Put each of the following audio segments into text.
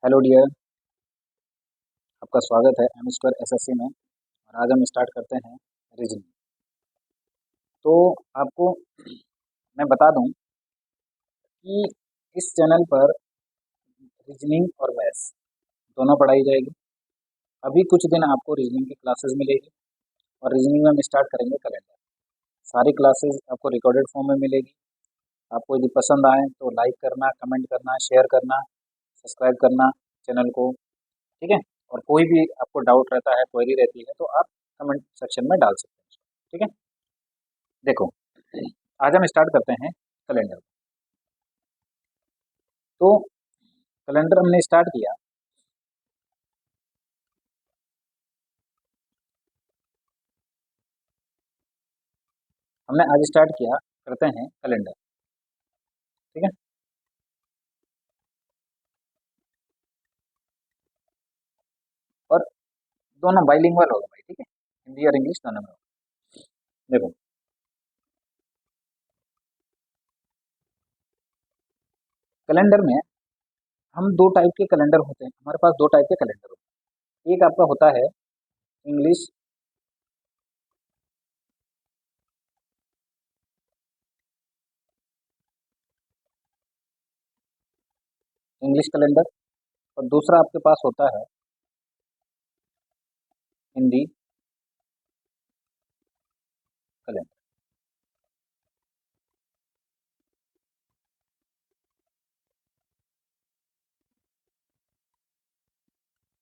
Hello dear. आपका स्वागत है एम स्क्वायर एसएससी में। और आज हम स्टार्ट करते हैं रीजनिंग। तो आपको मैं बता दूं कि इस चैनल पर रीजनिंग और मैथ्स दोनों पढ़ाई जाएगी। अभी कुछ दिन आपको रीजनिंग की क्लासेस मिलेगी और रीजनिंग में हम स्टार्ट करेंगे कैलेंडर। सारी क्लासेस आपको रिकॉर्डेड फॉर्म में मिलेगी। आपको यदि पसंद आए तो लाइक करना, कमेंट करना, शेयर करना, सब्सक्राइब करना चैनल को। ठीक है। और कोई भी आपको डाउट रहता है, क्वेरी रहती है, तो आप कमेंट सेक्शन में डाल सकते हैं। ठीक है। देखो, आज हम स्टार्ट करते हैं कैलेंडर। तो कैलेंडर हमने स्टार्ट किया। हमने आज स्टार्ट किया, करते हैं कैलेंडर। ठीक है। और दोनों बाइलिंगुअल होगा भाई। ठीक है, हिंदी और इंग्लिश दोनों में होगा। देखो, कैलेंडर में हम दो टाइप के कैलेंडर होते हैं। हमारे पास दो टाइप के कैलेंडर होते हैं। एक आपका होता है इंग्लिश इंग्लिश कैलेंडर, और दूसरा आपके पास होता है हिंदी कैलेंडर।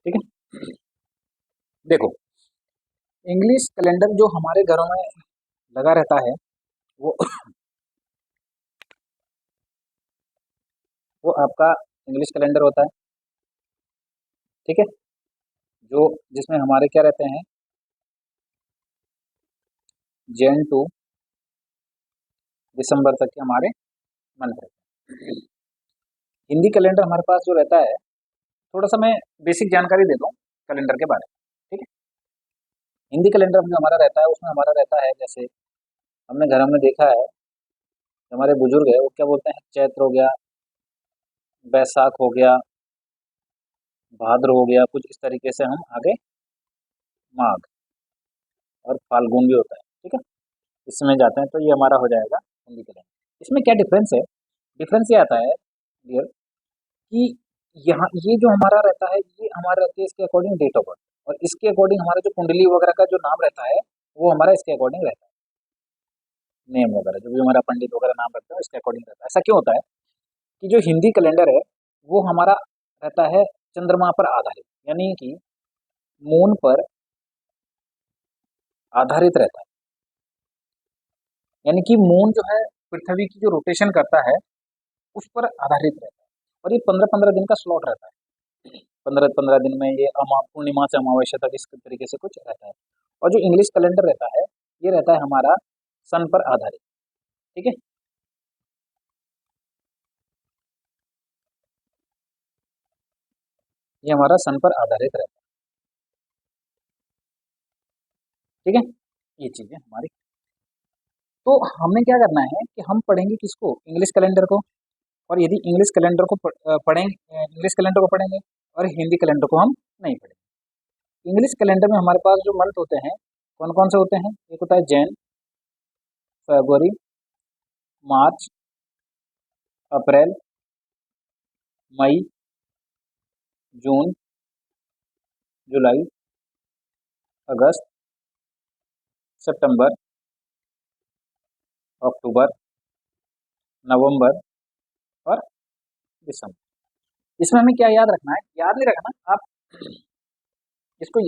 ठीक है। देखो, इंग्लिश कैलेंडर जो हमारे घरों में लगा रहता है, वो वो आपका इंग्लिश कैलेंडर होता है। ठीक है। जो जिसमें हमारे क्या रहते हैं, जैन टू दिसंबर तक के हमारे मंथ रहते हैं। हिंदी कैलेंडर हमारे पास जो रहता है, थोड़ा सा मैं बेसिक जानकारी दे दूँ कैलेंडर के बारे में। ठीक है। हिंदी कैलेंडर जो हमारा रहता है, उसमें हमारा रहता है, जैसे हमने घर में देखा है, जो हमारे बुजुर्ग है वो क्या बोलते हैं, चैत्र हो गया, बैसाख हो गया, भाद्र हो गया, कुछ इस तरीके से हम आगे माघ और फाल्गुन भी होता है। ठीक है। इसमें जाते हैं, तो ये हमारा हो जाएगा हिंदी कैलेंडर। इसमें क्या डिफरेंस है? डिफरेंस ये आता है डियर, कि यहाँ ये जो हमारा रहता है, ये हमारा रहती है इसके अकॉर्डिंग डेट ऑफ बर्थ, और इसके अकॉर्डिंग हमारा जो कुंडली वगैरह का जो नाम रहता है, वो हमारा इसके अकॉर्डिंग रहता है। नेम वगैरह जो भी हमारा पंडित वगैरह नाम रखते हैं इसके अकॉर्डिंग रहता है। ऐसा क्यों होता है कि जो हिंदी कैलेंडर है वो हमारा रहता है चंद्रमा पर आधारित, यानी कि मून पर आधारित रहता है। यानी कि मून जो है पृथ्वी की जो रोटेशन करता है उस पर आधारित रहता है। और ये 15-15 दिन का स्लॉट रहता है। 15-15 दिन में ये पूर्णिमा से अमावस्या तक इस तरीके से कुछ रहता है। और जो इंग्लिश कैलेंडर रहता है, ये रहता है हमारा सन पर आधारित। ठीक है। ये हमारा सन पर आधारित रहता है। ठीक है। ये चीज़ है हमारी। तो हमें क्या करना है कि हम पढ़ेंगे किसको, इंग्लिश कैलेंडर को। और यदि इंग्लिश कैलेंडर को पढ़ेंगे, इंग्लिश कैलेंडर को पढ़ेंगे और हिंदी कैलेंडर को हम नहीं पढ़ेंगे। इंग्लिश कैलेंडर में हमारे पास जो मंथ होते हैं, कौन कौन से होते हैं? एक होता है जैन, फरवरी, मार्च, अप्रैल, मई, जून, जुलाई, अगस्त, सितंबर, अक्टूबर, नवंबर और दिसंबर। इसमें हमें क्या याद रखना है? याद नहीं रखना आप इसको,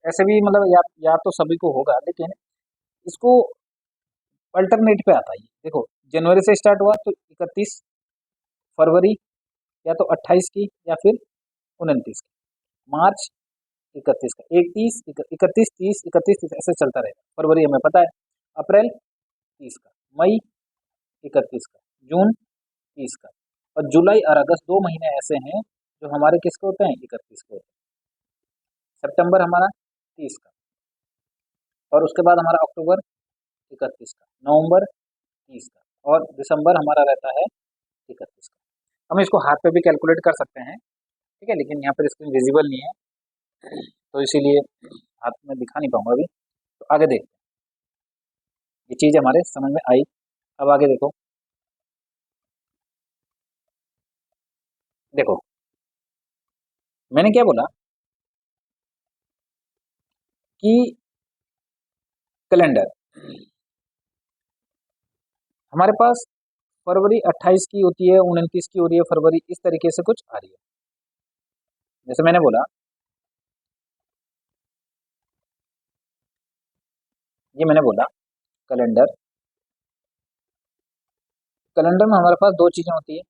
ऐसे भी मतलब याद तो सभी को होगा, लेकिन इसको अल्टरनेट पे आता है। देखो, जनवरी से स्टार्ट हुआ तो 31 फरवरी, या तो 28 की, या फिर 29 की। मार्च 31 का, 31, 31, 30, 31, 30 ऐसे चलता रहेगा। फरवरी हमें पता है, अप्रैल 30 का, मई 31 का, जून 30 का, और जुलाई और अगस्त 2 महीने ऐसे हैं जो हमारे किसके होते हैं, 31 के होते हैं। सितंबर हमारा 30 का, और उसके बाद हमारा अक्टूबर 31 का, नवंबर 30 का, और दिसंबर हमारा रहता है 31 का। हम इसको हाथ पे भी कैलकुलेट कर सकते हैं। ठीक है, लेकिन यहाँ पर स्क्रीन विजिबल नहीं है तो इसीलिए हाथ में दिखा नहीं पाऊंगा अभी। तो आगे देखते हैं, ये चीज़ हमारे समझ में आई। अब आगे देखो, देखो मैंने क्या बोला कि कैलेंडर हमारे पास फरवरी 28 की होती है, 29 की हो रही है फरवरी, इस तरीके से कुछ आ रही है। जैसे मैंने बोला, ये मैंने बोला कैलेंडर, कैलेंडर में हमारे पास दो चीजें होती है।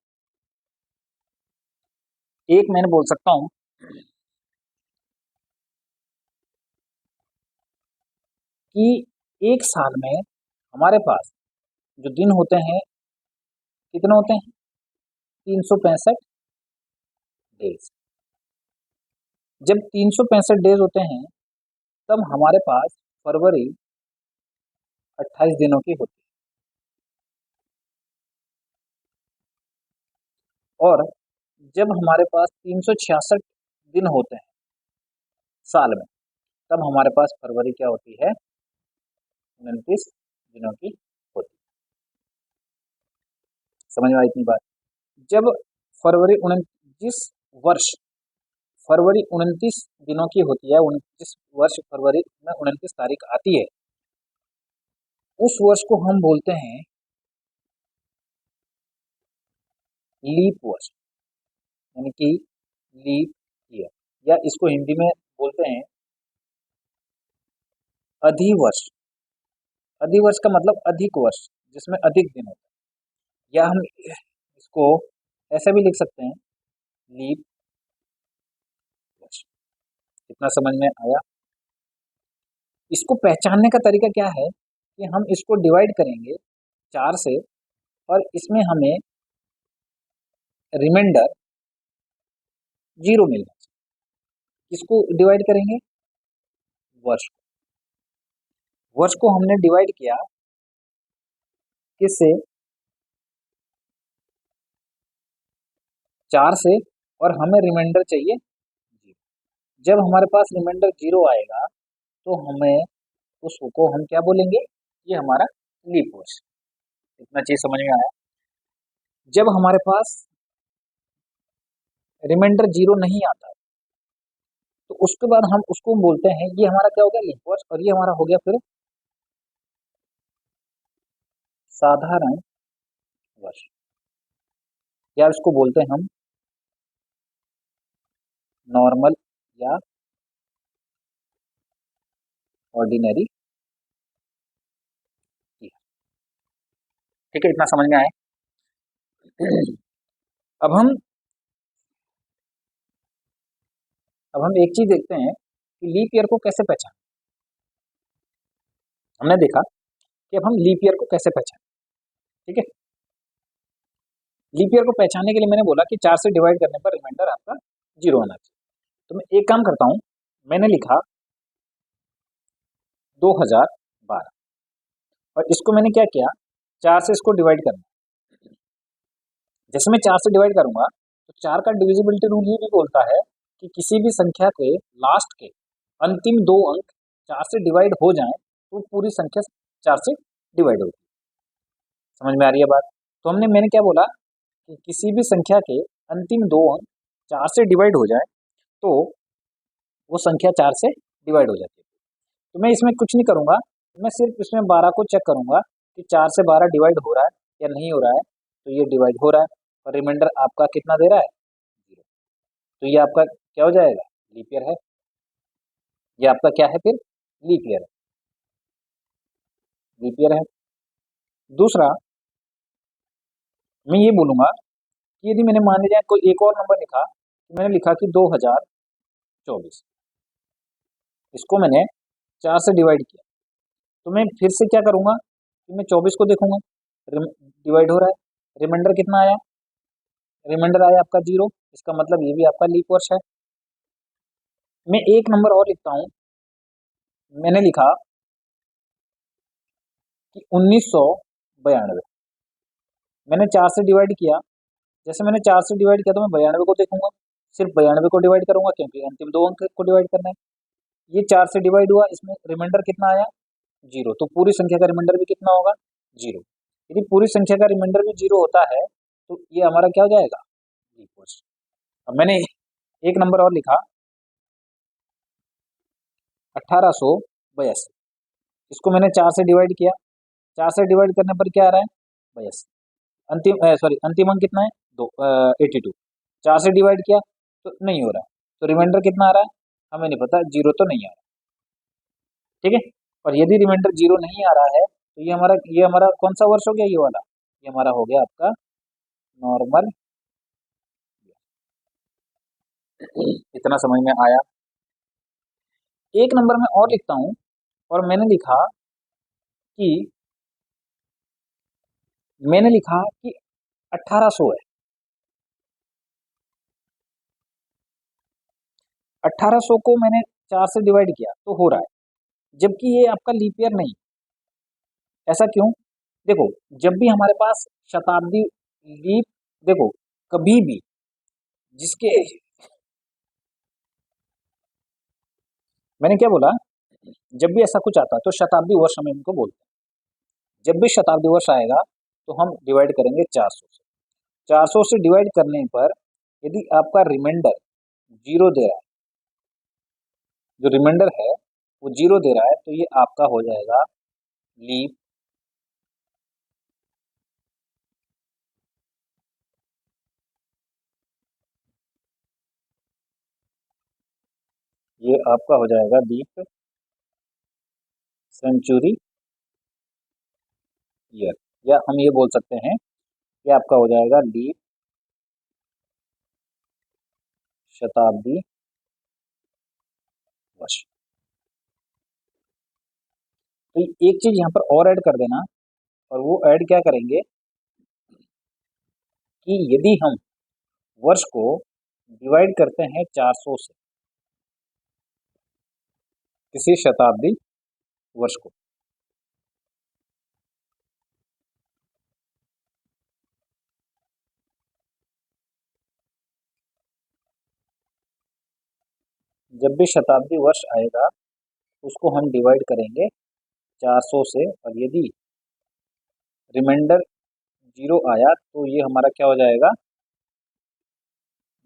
एक मैंने बोल सकता हूँ कि एक साल में हमारे पास जो दिन होते हैं कितने होते हैं, 365 डेज। जब 365 डेज होते हैं तब हमारे पास फरवरी 28 दिनों की होती है, और जब हमारे पास 366 दिन होते हैं साल में तब हमारे पास फरवरी क्या होती है, 29 दिनों की होती है। समझ में आई इतनी बात? जब फरवरी 29 वर्ष फरवरी 29 दिनों की होती है, 29 वर्ष फरवरी में 29 तारीख आती है, उस वर्ष को हम बोलते हैं लीप वर्ष, यानी कि लीप ईयर, या इसको हिंदी में बोलते हैं अधिवर्ष। अधिवर्ष का मतलब अधिक वर्ष, जिसमें अधिक दिन होते हैं, या हम इसको ऐसे भी लिख सकते हैं लीप वर्ष। कितना समझ में आया? इसको पहचानने का तरीका क्या है कि हम इसको डिवाइड करेंगे 4 से, और इसमें हमें रिमाइंडर 0 मिलना चाहिए। किसको डिवाइड करेंगे? वर्ष को। वर्ष को हमने डिवाइड किया किससे? 4 से, और हमें रिमाइंडर चाहिए 0। जब हमारे पास रिमाइंडर 0 आएगा तो हमें उसको हम क्या बोलेंगे, ये हमारा लीप वर्ष। इतना चीज समझ में आया? जब हमारे पास रिमाइंडर 0 नहीं आता तो उसके बाद हम उसको बोलते हैं, ये हमारा क्या हो गया, लीप वर्ष, और ये हमारा हो गया फिर साधारण वर्ष, या इसको बोलते हैं हम नॉर्मल या ऑर्डिनरी ईयर। ठीक है, इतना समझ में आया? अब हम अब हम एक चीज देखते हैं कि लीप ईयर को कैसे पहचानें। हमने देखा कि अब हम लीप ईयर को कैसे पहचानें। ठीक है, लीप ईयर को पहचानने के लिए मैंने बोला कि 4 से डिवाइड करने पर रिमाइंडर आपका 0 आना चाहिए। तो मैं एक काम करता हूं, मैंने लिखा 2012, और इसको मैंने क्या किया, 4 से इसको डिवाइड करना। जैसे मैं 4 से डिवाइड करूंगा तो 4 का डिविजिबिलिटी रूल ये भी बोलता है कि किसी भी संख्या के लास्ट के अंतिम 2 अंक 4 से डिवाइड हो जाएं तो पूरी संख्या 4 से डिवाइड होगी। समझ में आ रही है बात? तो मैंने क्या बोला कि किसी भी संख्या के अंतिम 2 अंक 4 से डिवाइड हो जाए तो वो संख्या 4 से डिवाइड हो जाती है। तो मैं इसमें कुछ नहीं करूंगा, मैं सिर्फ इसमें 12 को चेक करूंगा कि 4 से 12 डिवाइड हो रहा है या नहीं हो रहा है। तो ये डिवाइड हो रहा है, और रिमाइंडर आपका कितना दे रहा है, 0। तो ये आपका क्या हो जाएगा, लीप ईयर है। ये आपका क्या है फिर, लीप ईयर है, लीप ईयर है। दूसरा, मैं ये बोलूंगा कि यदि मैंने मान लिया कोई एक और नंबर लिखा, तो मैंने लिखा कि 2024, इसको मैंने 4 से डिवाइड किया, तो मैं फिर से क्या करूंगा कि मैं 24 को देखूंगा, डिवाइड हो रहा है, रिमाइंडर कितना आया, रिमाइंडर आया आपका 0, इसका मतलब ये भी आपका लीप वर्ष है। मैं एक नंबर और लिखता हूं, मैंने लिखा कि 1992, मैंने 4 से डिवाइड किया। जैसे मैंने 4 से डिवाइड किया तो मैं 92 को देखूंगा, सिर्फ 92 को डिवाइड करूंगा क्योंकि अंतिम दो अंक को डिवाइड करना है। ये 4 से डिवाइड हुआ, इसमें रिमाइंडर कितना आया, 0। तो पूरी संख्या का रिमाइंडर भी कितना होगा, 0। यदि पूरी संख्या का रिमाइंडर भी 0 होता है तो ये हमारा क्या हो जाएगा, लीप वर्ष। अब मैंने एक नंबर और लिखा 1882, इसको मैंने 4 से डिवाइड किया, 4 से डिवाइड करने पर क्या आ रहा है, 82। अंतिम अंक कितना है, 82। 4 से डिवाइड किया तो नहीं हो रहा है, तो रिमाइंडर कितना आ रहा है हमें नहीं पता, 0 तो नहीं आ रहा, ठीक है। और यदि रिमाइंडर 0 नहीं आ रहा है तो ये हमारा कौन सा वर्ष हो गया, ये वाला, ये हमारा हो गया आपका नॉर्मल। इतना समझ में आया। एक नंबर में और लिखता हूं, और मैंने लिखा कि 1800 है, 1800 को मैंने 4 से डिवाइड किया तो हो रहा है, जबकि ये आपका लीप ईयर नहीं। ऐसा क्यों, देखो जब भी हमारे पास शताब्दी लीप, देखो कभी भी जिसके, मैंने क्या बोला, जब भी ऐसा कुछ आता है तो शताब्दी वर्ष हम इनको बोलते हैं। जब भी शताब्दी वर्ष आएगा तो हम डिवाइड करेंगे 400 से। 400 से डिवाइड करने पर यदि आपका रिमाइंडर 0 दे रहा है, जो रिमाइंडर है वो 0 दे रहा है, तो ये आपका हो जाएगा लीप। ये आपका हो जाएगा लीप सेंचुरी ईयर, या हम ये बोल सकते हैं कि आपका हो जाएगा लीप शताब्दी वर्ष। तो एक चीज यहाँ पर और ऐड कर देना, और वो ऐड क्या करेंगे कि यदि हम वर्ष को डिवाइड करते हैं 400 से, किसी शताब्दी वर्ष को, जब भी शताब्दी वर्ष आएगा उसको हम डिवाइड करेंगे 400 से, और यदि रिमाइंडर 0 आया तो ये हमारा क्या हो जाएगा,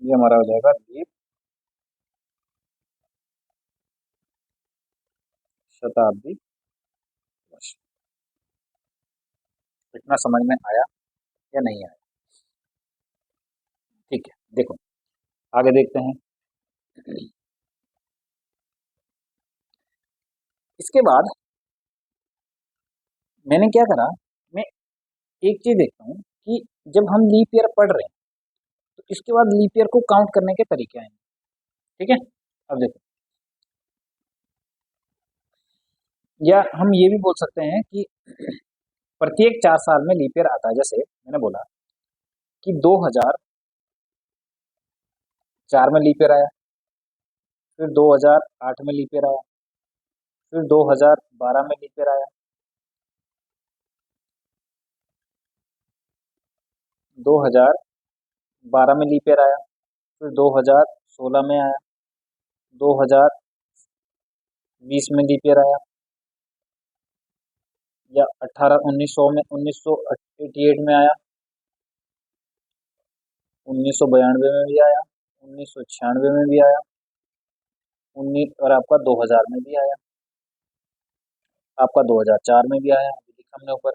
ये हमारा हो जाएगा लीप शताब्दी वर्ष। इतना समझ में आया या नहीं आया, ठीक है। देखो आगे देखते हैं। इसके बाद मैंने क्या करा, मैं एक चीज देखता हूँ कि जब हम लीप ईयर पढ़ रहे हैं तो इसके बाद लीप ईयर को काउंट करने के तरीके आएंगे, ठीक है। अब देखो, या हम ये भी बोल सकते हैं कि प्रत्येक 4 साल में लीप ईयर आता है। जैसे मैंने बोला कि 2004 में लीप ईयर आया, फिर 2008 में लीप ईयर आया, फिर 2012 में लीप ईयर आया, 2012 में लीप ईयर आया, फिर 2016 में आया, 2020 में लीप ईयर आया, या 1988 में आया, 1992 में भी आया, 1996 में भी आया, 19 और आपका 2000 में भी आया, आपका 2004 में भी आया, अभी लिखा हमने ऊपर।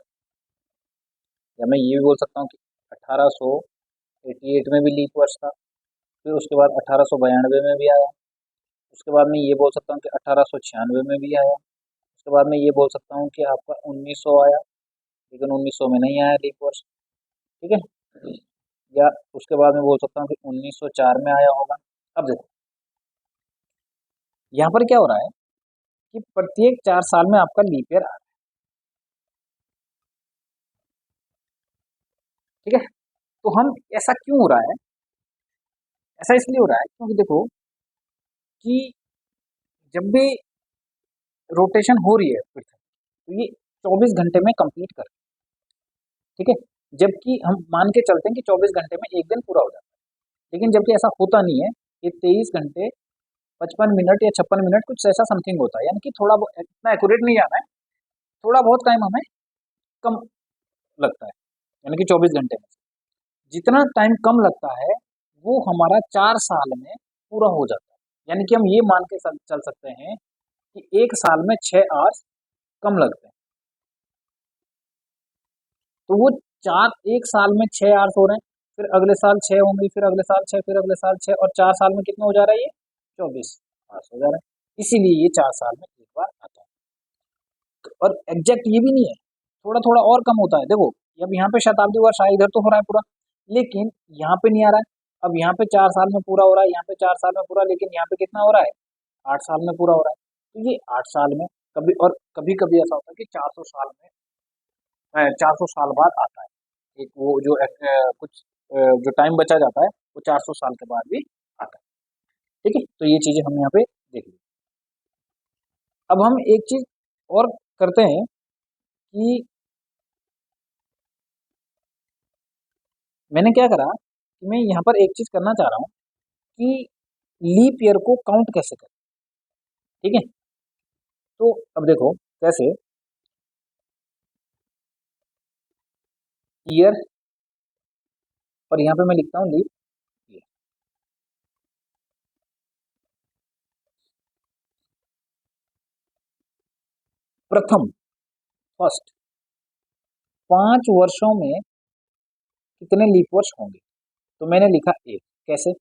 या मैं ये भी बोल सकता हूँ कि 1888 में भी लीप वर्ष था, फिर उसके बाद 1892 में भी आया, उसके बाद मैं ये बोल सकता हूँ कि 1896 में भी आया, उसके बाद मैं ये बोल सकता हूँ कि आपका 1900 आया, लेकिन 1900 में नहीं आया लीप वर्ष, ठीक है। या उसके बाद मैं बोल सकता हूँ कि 1904 में आया होगा। अब देखो यहाँ पर क्या हो रहा है कि प्रत्येक 4 साल में आपका लीप ईयर आ रहा है, ठीक है। तो हम, ऐसा क्यों हो रहा है, ऐसा इसलिए हो रहा है क्योंकि देखो कि जब भी रोटेशन हो रही है पृथ्वी, तो ये 24 घंटे में कंप्लीट कर, ठीक है। जबकि हम मान के चलते हैं कि 24 घंटे में एक दिन पूरा हो जाता है, लेकिन जबकि ऐसा होता नहीं है। कि 23 घंटे 55 मिनट या 56 मिनट कुछ ऐसा समथिंग होता है, यानी कि थोड़ा इतना एक्यूरेट नहीं जाना है, थोड़ा बहुत टाइम हमें कम लगता है, यानी कि 24 घंटे में जितना टाइम कम लगता है वो हमारा 4 साल में पूरा हो जाता है। यानी कि हम ये मान के चल सकते हैं कि 1 साल में 6 आवर्स कम लगते हैं। तो वो 1 साल में 6 आवर्स हो रहे हैं, फिर अगले साल 6 होंगे, फिर अगले साल 6, फिर अगले साल 6, और 4 साल में कितने हो जा रहा है ये 24 आवर्स हो जा रहा है। इसीलिए ये 4 साल में एक बार आता है। और एग्जैक्ट ये भी नहीं है, थोड़ा थोड़ा और कम होता है। देखो अब यहाँ पे शताब्दी वर्ष आया, इधर तो हो रहा है पूरा, लेकिन यहाँ पे नहीं आ रहा है। अब यहाँ पे 4 साल में पूरा हो रहा है, यहाँ पे 4 साल में पूरा, लेकिन यहाँ पे कितना हो रहा है 8 साल में पूरा हो रहा है। तो ये 8 साल में कभी, और कभी कभी ऐसा होता है कि 400 साल में 400 साल बाद आता है। एक वो जो कुछ जो टाइम बचा जाता है वो 400 साल के बाद भी आता है। ठीक है, तो ये चीजें हम यहाँ पे देख ली। अब हम एक चीज और करते हैं कि मैंने क्या करा कि मैं यहाँ पर एक चीज करना चाह रहा हूँ कि लीप ईयर को काउंट कैसे करें। ठीक है, तो अब देखो कैसे, ईयर, और यहाँ पे मैं लिखता हूँ लीप ईयर। प्रथम, फर्स्ट 5 वर्षों में कितने लीप वर्ष होंगे, तो मैंने लिखा एक। कैसे,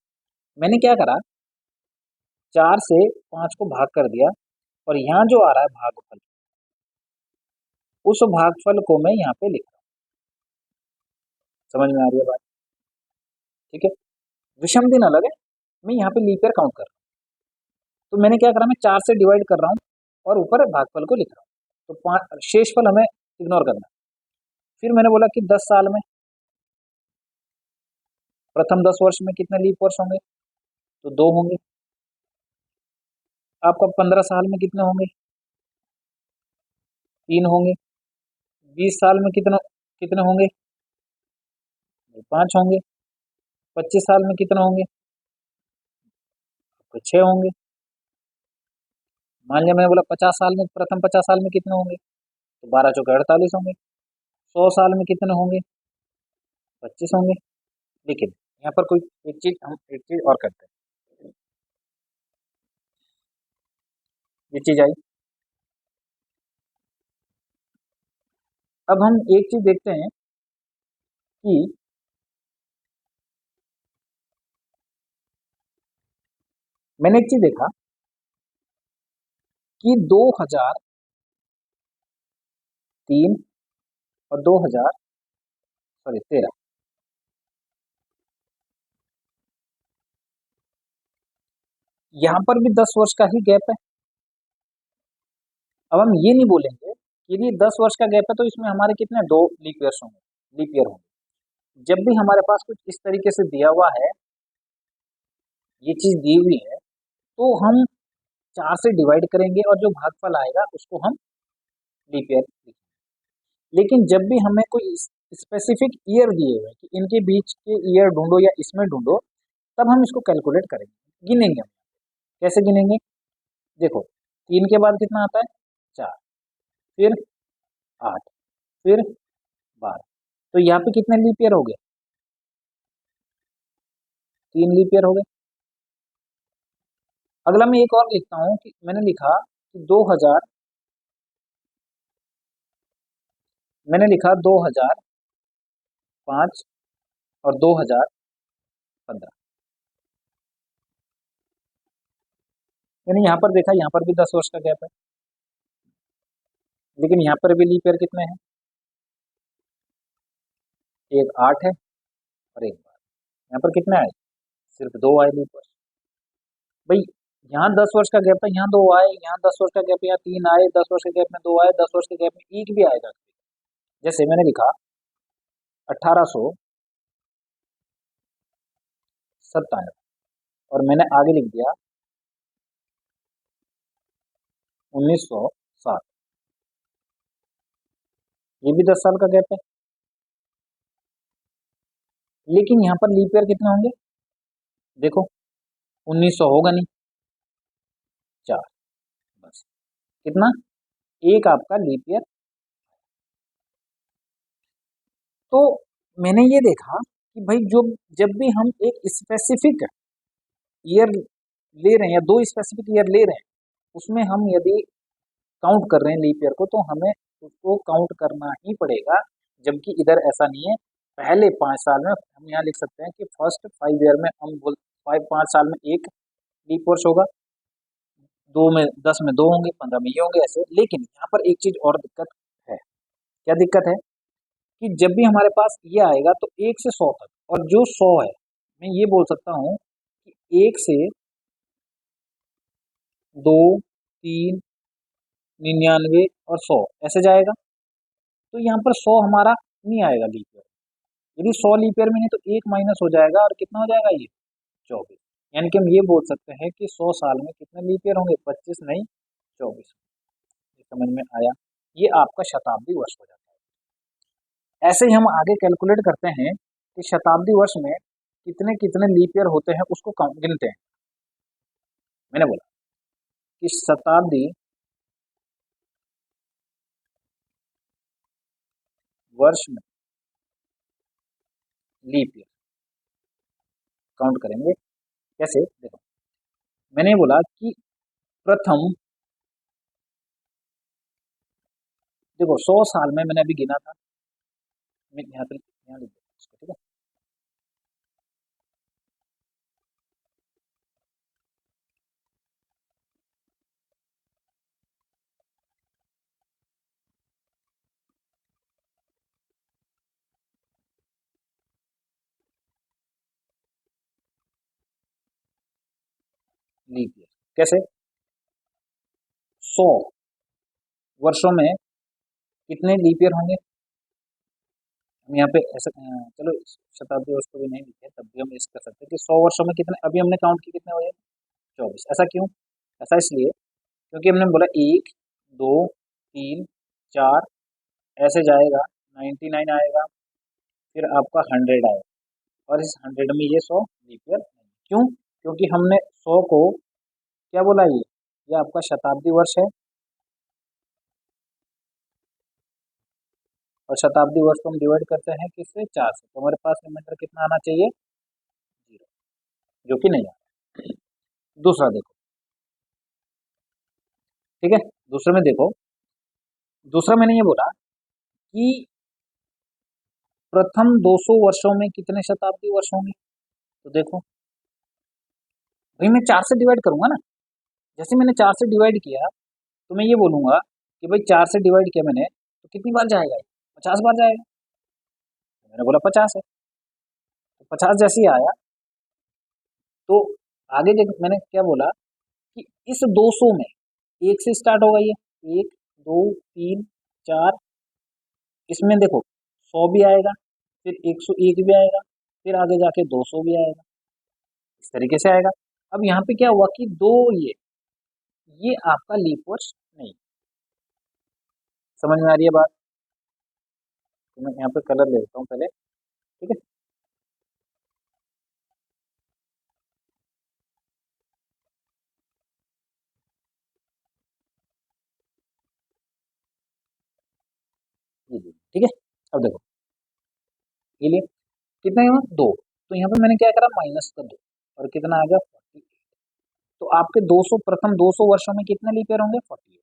मैंने क्या करा, 4 से 5 को भाग कर दिया, और यहाँ जो आ रहा है भागफल, उस भागफल को मैं यहाँ पे लिख रहा हूँ। समझ में आ रही है बात? ठीक है, विषम दिन अलग है, मैं यहाँ पे लीप ईयर काउंट कर रहा हूँ। तो मैंने क्या करा, मैं 4 से डिवाइड कर रहा हूँ और ऊपर भागफल को लिख रहा हूँ। तो शेषफल हमें इग्नोर करना है। फिर मैंने बोला कि 10 साल में, प्रथम 10 वर्ष में कितने लीप वर्ष होंगे, तो 2 होंगे। आपका 15 साल में कितने होंगे, 3 होंगे। 20 साल में कितना कितने होंगे, 5 होंगे। 25 साल में कितने होंगे, तो 6 होंगे। मान लिया मैंने बोला 50 साल में, प्रथम 50 साल में कितने होंगे, तो 12 चौके 48 होंगे। 100 साल में कितने होंगे, 25 होंगे। लेकिन यहाँ पर कोई एक चीज और करते हैं, ये चीज आई। अब हम एक चीज देखते हैं कि मैंने एक चीज देखा कि 2003 और 2013, यहाँ पर भी 10 वर्ष का ही गैप है। अब हम ये नहीं बोलेंगे कि यदि 10 वर्ष का गैप है तो इसमें हमारे कितने 2 लीप ईयर्स होंगे, लीप ईयर होंगे। जब भी हमारे पास कुछ इस तरीके से दिया हुआ है, ये चीज दी हुई है, तो हम 4 से डिवाइड करेंगे और जो भागफल आएगा उसको हम लीप ईयर लिखेंगे। लेकिन जब भी हमें कोई स्पेसिफिक ईयर दिए हुए कि इनके बीच के ईयर ढूंढो या इसमें ढूंढो, तब हम इसको कैलकुलेट करेंगे, गिनेंगे हम। कैसे गिनेंगे, देखो 3 के बाद कितना आता है 4, फिर 8, फिर 12, तो यहाँ पे कितने लीप ईयर हो गए, 3 लीप ईयर हो गए। अगला मैं एक और लिखता हूँ कि मैंने लिखा कि 2000, मैंने लिखा 2005 और 2015। मैंने यहाँ पर देखा, यहाँ पर भी 10 वर्ष का गैप है, लेकिन यहाँ पर भी लीप ईयर कितने हैं, एक 8 है और एक 12। यहाँ पर कितने आए, सिर्फ 2 आए लीप वर्ष। भाई यहाँ 10 वर्ष का गैप है, यहाँ 2 आए, यहाँ 10 वर्ष का गैप है, यहाँ 3 आए, 10 वर्ष के गैप में 2 आए, 10 वर्ष के गैप में एक भी आएगा। जैसे मैंने लिखा 1897, और मैंने आगे लिख दिया 1907, ये भी 10 साल का गैप है। लेकिन यहाँ पर लीप ईयर कितने होंगे, देखो 1900 होगा नहीं, 4, बस कितना, एक आपका लीप ईयर। तो मैंने ये देखा कि भाई जो जब भी हम एक स्पेसिफिक ईयर ले रहे हैं या दो स्पेसिफिक ईयर ले रहे हैं, उसमें हम यदि काउंट कर रहे हैं लीप ईयर को, तो हमें उसको काउंट करना ही पड़ेगा। जबकि इधर ऐसा नहीं है, पहले 5 साल में हम यहाँ लिख सकते हैं कि फर्स्ट 5 ईयर में हम बोल 5 साल में एक लीप वर्ष होगा, 10 में 2 होंगे, 15 में ये होंगे, ऐसे। लेकिन यहाँ पर एक चीज और दिक्कत है। क्या दिक्कत है? कि जब भी हमारे पास ये आएगा तो 1 से 100 तक, और जो 100 है, मैं ये बोल सकता हूँ कि 1 से 2, 3, 99 और 100 ऐसे जाएगा। तो यहाँ पर 100 हमारा नहीं आएगा लीप ईयर। यदि 100 लीप ईयर में नहीं, तो एक माइनस हो जाएगा, और कितना हो जाएगा ये, 24। यानी कि हम ये बोल सकते हैं कि 100 साल में कितने लीप ईयर होंगे, 25 नहीं 24। समझ में आया? ये आपका शताब्दी वर्ष हो जाता है। ऐसे ही हम आगे कैलकुलेट करते हैं कि शताब्दी वर्ष में कितने कितने लीप ईयर होते हैं, उसको गिनते हैं। मैंने बोला कि शताब्दी वर्ष में लीप ईयर काउंट करेंगे। कैसे? देखो, मैंने बोला कि प्रथम, देखो 100 साल में मैंने अभी गिना था, मैं यहाँ पे यहाँ लिख देता हूँ इसको, ठीक है। लीप ईयर कैसे? 100 वर्षों में कितने लीप ईयर होंगे, हम यहाँ पे ऐसा चलो शताब्दी वर्ष को भी नहीं लिखे, तब भी हम इस कर सकते हैं कि 100 वर्षों में कितने, अभी हमने काउंट किए कितने हुए, 24। ऐसा क्यों? ऐसा इसलिए क्योंकि हमने बोला 1, 2, 3, 4 ऐसे जाएगा, 99 आएगा, फिर आपका 100 आएगा, और इस 100 में ये 100 लीप ईयर नहीं। क्यों? क्योंकि हमने 100 को क्या बोला, ये आपका शताब्दी वर्ष है, और शताब्दी वर्ष को हम डिवाइड करते हैं किससे, 4 से। तो हमारे पास रिमाइंडर कितना आना चाहिए, 0, जो कि नहीं आ रहा। दूसरा देखो, ठीक है, दूसरे में देखो, दूसरा मैंने ये बोला कि प्रथम 200 वर्षों में कितने शताब्दी वर्ष होंगे। तो देखो भाई, मैं 4 से डिवाइड करूंगा ना, जैसे मैंने 4 से डिवाइड किया, तो मैं ये बोलूंगा कि भाई 4 से डिवाइड किया मैंने, तो कितनी बार जाएगा, 50 बार जाएगा। तो मैंने बोला 50 है, तो 50 जैसे ही आया, तो आगे देख मैंने क्या बोला कि इस 200 में एक से स्टार्ट होगा ये, 1, 2, 3, 4, इसमें देखो 100 भी आएगा, फिर 101 भी आएगा, फिर आगे जाके 200 भी आएगा, इस तरीके से आएगा। अब यहाँ पे क्या हुआ कि दो ये आपका लीप वर्ष नहीं। समझ में आ रही है बात? तो मैं यहाँ पे कलर ले लेता हूँ पहले, ठीक है। जी, ठीक है। अब देखो, ये लिए कितना हुआ, 2। तो यहाँ पे मैंने क्या करा, माइनस का 2, और कितना आ गया, 48। तो आपके 200 प्रथम 200 वर्षों में कितने लीप ईयर होंगे, 48।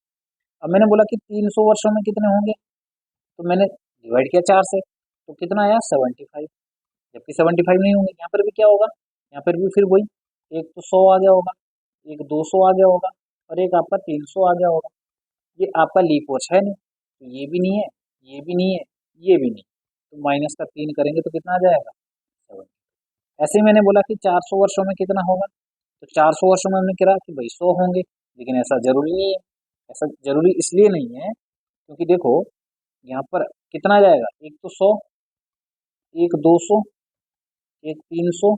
अब मैंने बोला कि 300 वर्षों में कितने होंगे, तो मैंने डिवाइड किया 4 से, तो कितना आया, 75। जबकि 75 नहीं होंगे, यहाँ पर भी क्या होगा, यहाँ पर भी फिर वही, एक तो 100 आ गया होगा, एक 200 आ गया होगा, और एक आपका 300 आ गया होगा। ये आपका लीप वर्ष है नहीं, तो ये भी नहीं है, ये भी नहीं है, ये भी नहीं। तो माइनस का 3 करेंगे तो कितना आ जाएगा, 7। ऐसे ही मैंने बोला कि 400 वर्षों में कितना होगा, तो 400 वर्षों में हमने कहा कि भाई 100 होंगे, लेकिन ऐसा जरूरी नहीं है। ऐसा जरूरी इसलिए नहीं है क्योंकि देखो यहाँ पर कितना आ जाएगा, एक तो 100, एक 200, एक 300,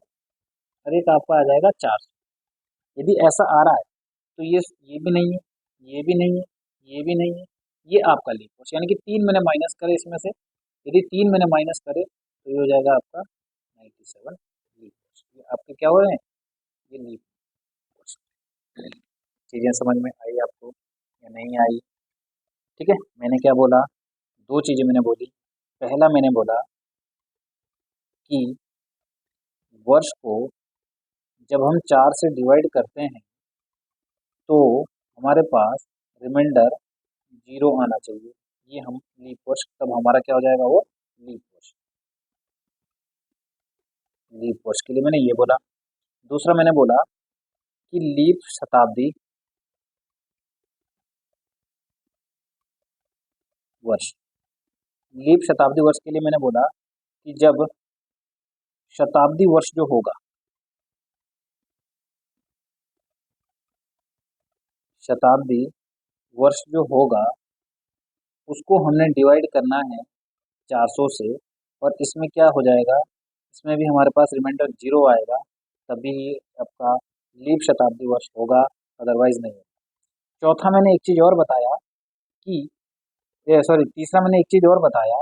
और एक आपका आ जाएगा 400। यदि ऐसा आ रहा है तो ये भी नहीं है, ये भी नहीं है, ये भी नहीं है, ये आपका लीप वर्ष, यानी कि 3 मैंने माइनस करे इसमें से। यदि 3 मैंने माइनस करे तो ये हो जाएगा आपका 97 लीप वर्ष। ये आपके क्या हो रहे हैं, ये लीप। चीज़ें समझ में आई आपको या नहीं आई? ठीक है, मैंने क्या बोला, दो चीज़ें मैंने बोली। पहला मैंने बोला कि वर्ष को जब हम 4 से डिवाइड करते हैं तो हमारे पास रिमाइंडर 0 आना चाहिए। ये हम लीप वर्ष, तब हमारा क्या हो जाएगा, वो लीप वर्ष। लीप वर्ष के लिए मैंने ये बोला। दूसरा मैंने बोला कि लीप शताब्दी वर्ष। लीप शताब्दी वर्ष के लिए मैंने बोला कि जब शताब्दी वर्ष जो होगा, शताब्दी वर्ष जो होगा उसको हमने डिवाइड करना है 400 से, और इसमें क्या हो जाएगा, इसमें भी हमारे पास रिमाइंडर 0 आएगा, तभी ये आपका लीप शताब्दी वर्ष होगा, अदरवाइज नहीं होगा। चौथा मैंने एक चीज़ और बताया कि सॉरी, तीसरा मैंने एक चीज़ और बताया।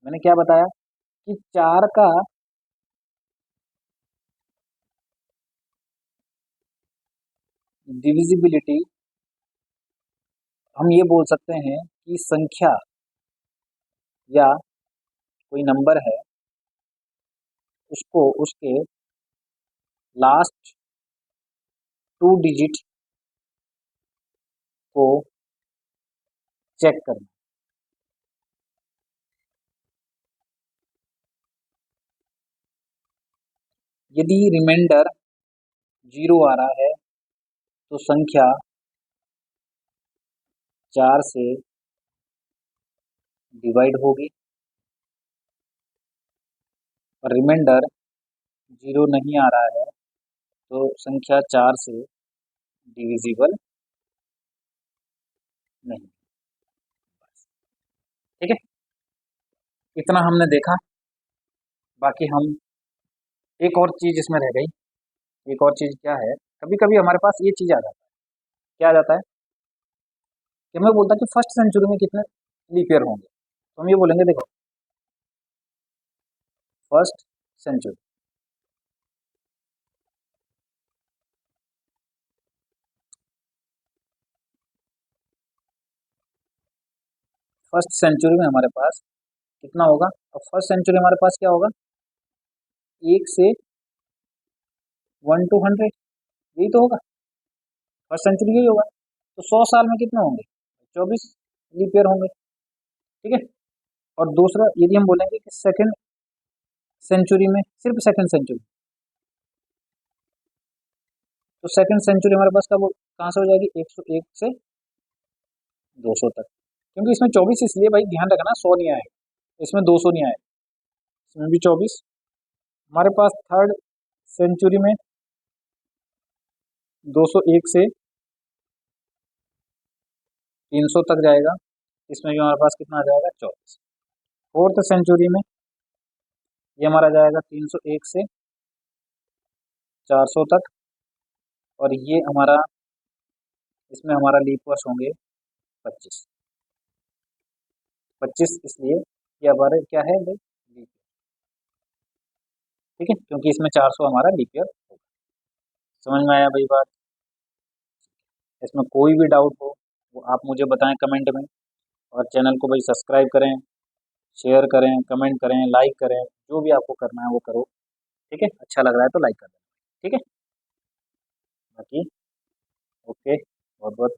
मैंने क्या बताया कि 4 का डिविजिबिलिटी, हम ये बोल सकते हैं कि संख्या या कोई नंबर है, उसको उसके लास्ट 2 डिजिट को चेक करना। यदि रिमाइंडर 0 आ रहा है तो संख्या 4 से डिवाइड होगी, और रिमाइंडर 0 नहीं आ रहा है तो संख्या 4 से डिविजिबल नहीं। ठीक है, इतना हमने देखा। बाकी हम, एक और चीज़ इसमें रह गई। एक और चीज़ क्या है, कभी कभी हमारे पास ये चीज़ आ जाता है। क्या आ जाता है कि मैं बोलता कि फर्स्ट सेंचुरी में कितने लीप ईयर होंगे, तो हम ये बोलेंगे, देखो फर्स्ट सेंचुरी, फर्स्ट सेंचुरी में हमारे पास कितना होगा। अब फर्स्ट सेंचुरी हमारे पास क्या होगा, 1 से 1 to 100, यही तो होगा। फर्स्ट सेंचुरी यही होगा। तो 100 साल में कितने होंगे, 24 लीप ईयर होंगे। ठीक है, और दूसरा यदि हम बोलेंगे कि सेकंड सेंचुरी में, सिर्फ सेकंड सेंचुरी, तो सेकंड सेंचुरी हमारे पास कब कहाँ से हो जाएगी, 101 से 200 तक। क्योंकि इसमें 24 इसलिए भाई ध्यान रखना, 100 नहीं आएगा, इसमें 200 नहीं आएगा, इसमें भी 24। हमारे पास थर्ड सेंचुरी में 201 से 300 तक जाएगा, इसमें भी हमारे पास कितना आ जाएगा, 24। फोर्थ सेंचुरी में ये हमारा जाएगा 301 से 400 तक, और ये हमारा, इसमें हमारा लीप वर्ष होंगे 25। 25 इसलिए ये हमारे क्या है भाई, लीप। ठीक है, क्योंकि इसमें 400 हमारा लीप ईयर होगा। समझ में आया भाई बात? इसमें कोई भी डाउट हो वो आप मुझे बताएं कमेंट में, और चैनल को भाई सब्सक्राइब करें, शेयर करें, कमेंट करें, लाइक करें, जो भी आपको करना है वो करो। ठीक है, अच्छा लग रहा है तो लाइक कर देना। ठीक है, बाकी ओके, बहुत बहुत